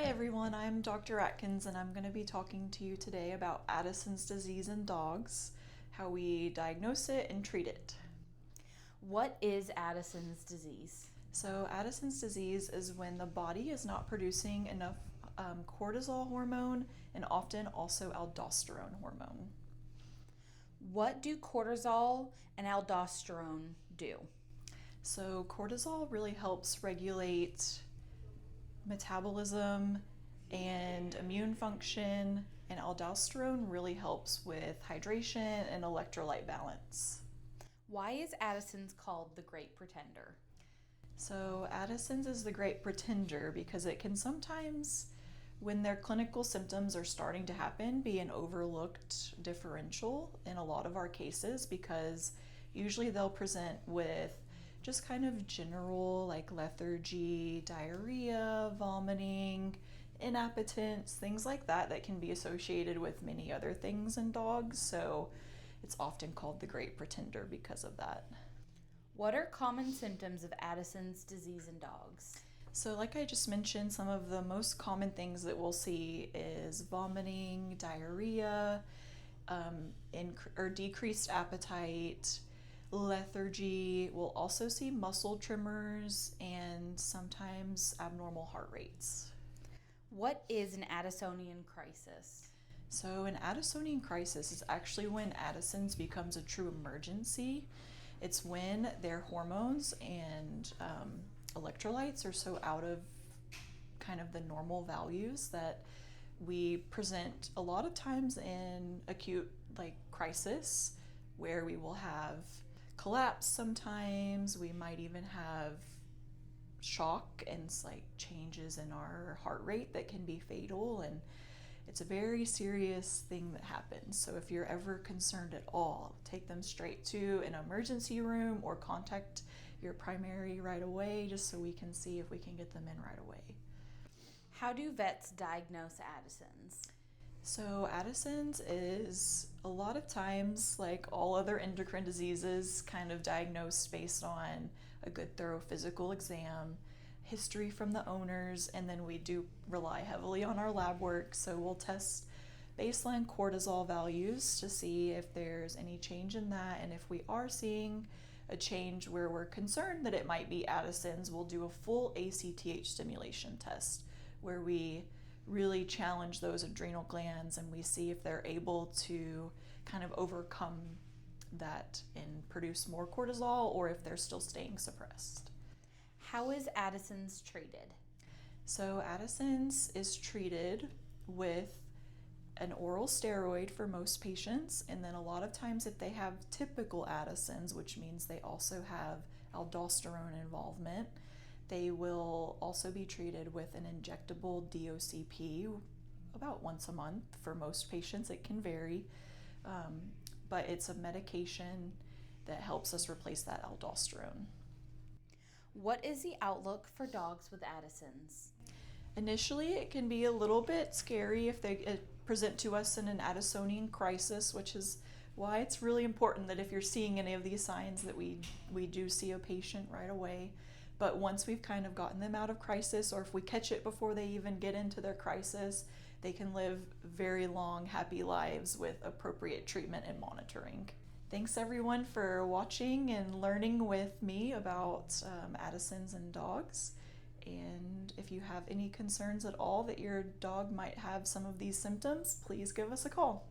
everyone, I'm Dr. Atkins and I'm going to be talking to you today about Addison's disease in dogs, how we diagnose it and treat it. What is Addison's disease? So, Addison's disease is when the body is not producing enough cortisol hormone and often also aldosterone hormone. What do cortisol and aldosterone do? So, cortisol really helps regulate metabolism and immune function, and aldosterone really helps with hydration and electrolyte balance. Why is Addison's called the Great Pretender? So, Addison's is the great pretender because it can sometimes, when their clinical symptoms are starting to happen, be an overlooked differential in a lot of our cases because usually they'll present with just kind of general like lethargy, diarrhea, vomiting, inappetence, things like that that can be associated with many other things in dogs. So it's often called the Great Pretender because of that. What are common symptoms of Addison's disease in dogs? So like I just mentioned, some of the most common things that we'll see is vomiting, diarrhea, decreased appetite, lethargy. We'll also see muscle tremors and sometimes abnormal heart rates. What is an Addisonian crisis? So an Addisonian crisis is actually when Addison's becomes a true emergency. It's when their hormones and electrolytes are so out of kind of the normal values that we present a lot of times in acute crisis where we will have collapse sometimes. We might even have shock and changes in our heart rate that can be fatal, and it's a very serious thing that happens. So if you're ever concerned at all, take them straight to an emergency room or contact your primary right away just so we can see if we can get them in right away. How do vets diagnose Addison's? So Addison's is a lot of times, like all other endocrine diseases, kind of diagnosed based on a good thorough physical exam, history from the owners, and then we do rely heavily on our lab work. So we'll test baseline cortisol values to see if there's any change in that, and if we are seeing a change where we're concerned that it might be Addison's, we'll do a full ACTH stimulation test where we really challenge those adrenal glands and we see if they're able to kind of overcome that and produce more cortisol or if they're still staying suppressed. How is Addison's treated? So Addison's is treated with an oral steroid for most patients, and then a lot of times if they have typical Addison's, which means they also have aldosterone involvement, they will also be treated with an injectable DOCP about once a month. For most patients, it can vary, but it's a medication that helps us replace that aldosterone. What is the outlook for dogs with Addison's? Initially, it can be a little bit scary if they present to us in an Addisonian crisis, which is why it's really important that if you're seeing any of these signs that we do see a patient right away. But once we've kind of gotten them out of crisis, or if we catch it before they even get into their crisis, they can live very long, happy lives with appropriate treatment and monitoring. Thanks everyone for watching and learning with me about Addison's and dogs. And if you have any concerns at all that your dog might have some of these symptoms, please give us a call.